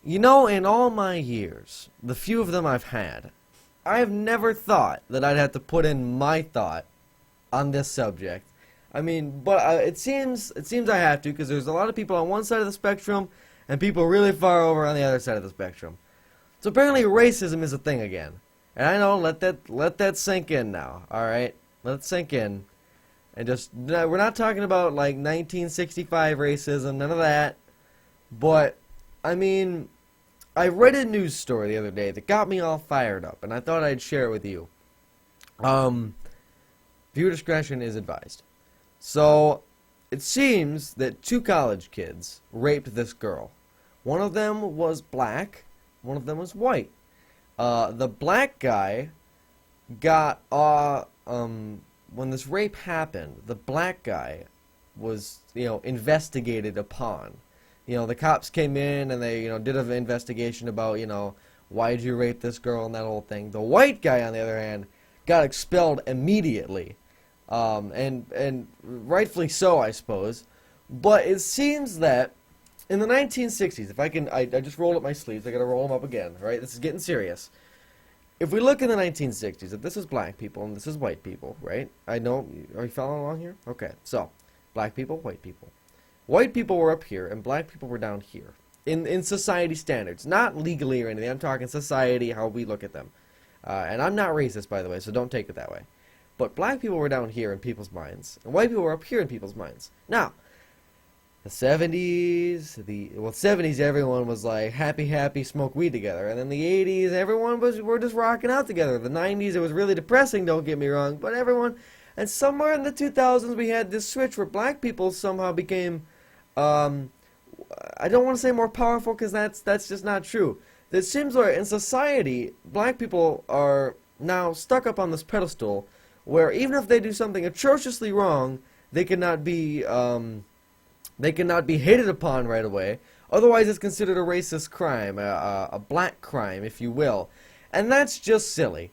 You know, in all my years, the few of them I've had, I've never thought that I'd have to put in my thought on this subject. I mean, but it seems I have to because there's a lot of people on one side of the spectrum and people really far over on the other side of the spectrum. So apparently racism is a thing again. And I know, let that sink in now, all right? Let it sink in. And just we're not talking about like 1965 racism, none of that. But I mean, I read a news story the other day that got me all fired up, and I thought I'd share it with you. Viewer discretion is advised. So, it seems that two college kids raped this girl. One of them was black, one of them was white. The black guy got, when this rape happened, the black guy was, investigated upon. The cops came in and they, did an investigation about, why did you rape this girl and that whole thing. The white guy, on the other hand, got expelled immediately. And rightfully so, I suppose. But it seems that in the 1960s, if I can, I just rolled up my sleeves, I gotta roll them up again, right? This is getting serious. If we look in the 1960s, if this is black people and this is white people, right? I know, are you following along here? Okay, so, black people, white people. White people were up here, and black people were down here. In society standards. Not legally or anything. I'm talking society, how we look at them. And I'm not racist, by the way, so don't take it that way. But black people were down here in people's minds, and white people were up here in people's minds. Now, the 70s, everyone was like, happy, smoke weed together. And then the 80s, we're just rocking out together. The 90s, it was really depressing, don't get me wrong, but everyone... And somewhere in the 2000s, we had this switch where black people somehow became... I don't want to say more powerful because that's just not true. It seems like in society, black people are now stuck up on this pedestal where even if they do something atrociously wrong, they cannot be hated upon right away. Otherwise, it's considered a racist crime, a black crime, if you will. And that's just silly.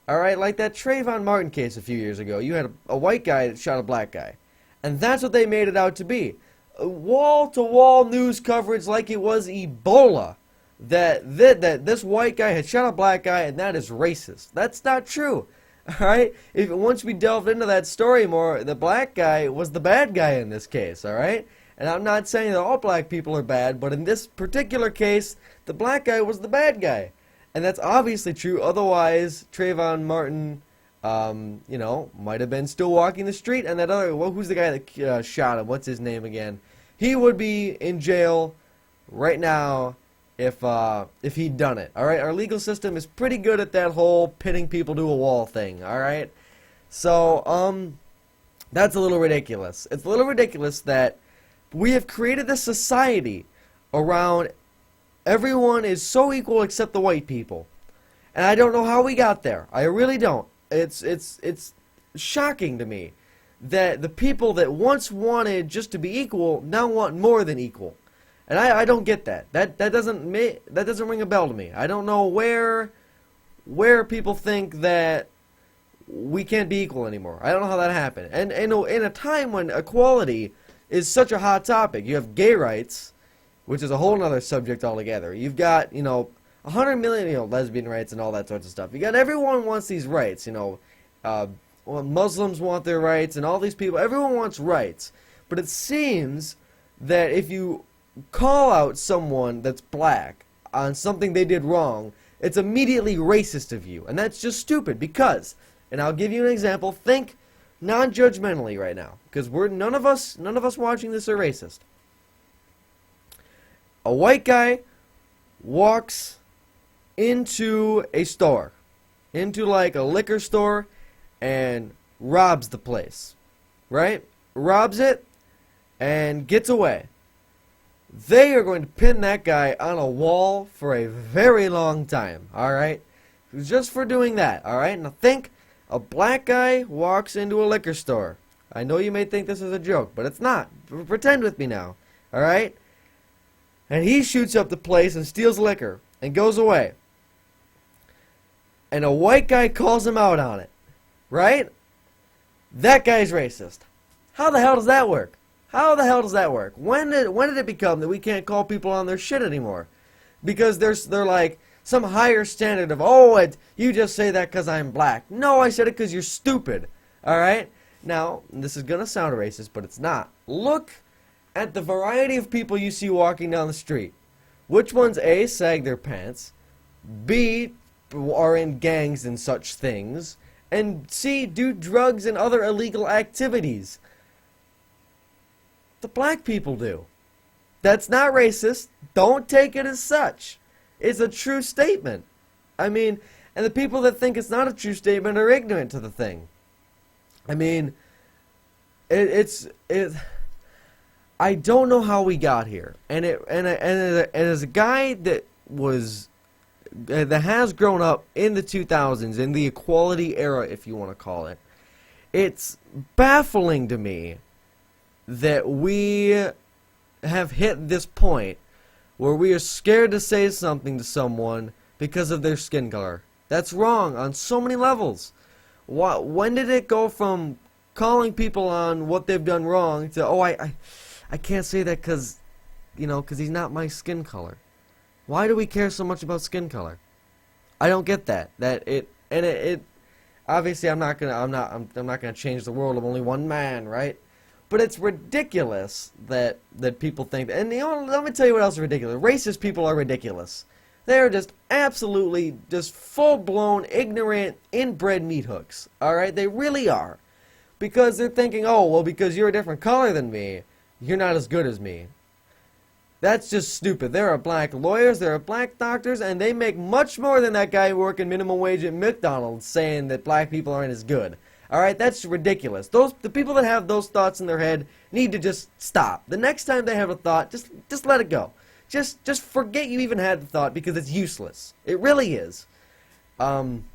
Alright, like that Trayvon Martin case a few years ago. You had a white guy that shot a black guy. And that's what they made it out to be. Wall-to-wall news coverage like it was Ebola. That this white guy had shot a black guy and that is racist. That's not true. Alright? Once we delved into that story more, the black guy was the bad guy in this case, alright? And I'm not saying that all black people are bad, but in this particular case, the black guy was the bad guy. And that's obviously true, otherwise Trayvon Martin, might have been still walking the street, and that other, who's the guy that shot him? What's his name again? He would be in jail right now if he'd done it. All right, our legal system is pretty good at that whole pinning people to a wall thing. All right, so that's a little ridiculous. It's a little ridiculous that we have created this society around everyone is so equal except the white people, and I don't know how we got there. I really don't. It's shocking to me that the people that once wanted just to be equal now want more than equal, and I don't get that. That doesn't ring a bell to me. I don't know where people think that we can't be equal anymore. I don't know how that happened. And in a time when equality is such a hot topic, you have gay rights, which is a whole other subject altogether. You've got 100 million lesbian rights and all that sorts of stuff. You got everyone wants these rights. Muslims want their rights, and all these people, everyone wants rights. But it seems that if you call out someone that's black on something they did wrong, it's immediately racist of you. And that's just stupid because, and I'll give you an example, think non-judgmentally right now, because none of us watching this are racist. A white guy walks into a store, into like a liquor store, and robs the place, right? Robs it and gets away. They are going to pin that guy on a wall for a very long time, alright? Just for doing that, alright? Now think, a black guy walks into a liquor store. I know you may think this is a joke, but it's not. Pretend with me now, alright? And he shoots up the place and steals liquor and goes away. And a white guy calls him out on it. Right? That guy's racist. How the hell does that work? How the hell does that work? When did it become that we can't call people on their shit anymore? because they're like some higher standard of, oh, you just say that because I'm black. No, I said it because you're stupid. All right? Now, this is going to sound racist, but it's not. Look at the variety of people you see walking down the street. Which ones, A, sag their pants, B, are in gangs and such things, and C, do drugs and other illegal activities. The black people do. That's not racist. Don't take it as such. It's a true statement. I mean, and the people that think it's not a true statement are ignorant to the thing. I mean, I don't know how we got here, and as a guy that has grown up in the 2000s, in the equality era, if you want to call it, it's baffling to me that we have hit this point where we are scared to say something to someone because of their skin color. That's wrong on so many levels. When did it go from calling people on what they've done wrong to, oh, I can't say that because he's not my skin color? Why do we care so much about skin color? I don't get that. Obviously I'm not gonna change the world. I'm only one man, right? But it's ridiculous that people think that. And let me tell you what else is ridiculous. Racist people are ridiculous. They're just absolutely just full-blown, ignorant, inbred meat hooks. Alright? They really are. Because they're thinking, oh, well, because you're a different color than me, you're not as good as me. That's just stupid. There are black lawyers, there are black doctors, and they make much more than that guy working minimum wage at McDonald's saying that black people aren't as good. Alright, that's ridiculous. The people that have those thoughts in their head need to just stop. The next time they have a thought, just let it go. Just forget you even had the thought because it's useless. It really is. And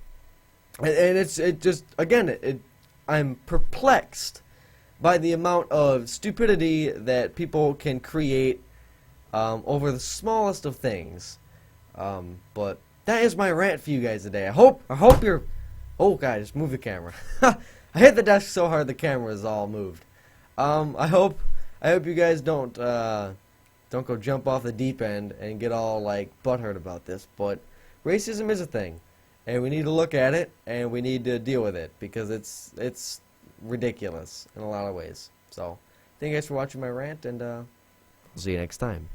I'm perplexed by the amount of stupidity that people can create over the smallest of things. But that is my rant for you guys today. I hope you're... Oh god, just move the camera. I hit the desk so hard the camera is all moved. I hope you guys don't go jump off the deep end and get all like butthurt about this. But racism is a thing, and we need to look at it and we need to deal with it because it's ridiculous in a lot of ways. So, thank you guys for watching my rant, and I'll see you next time.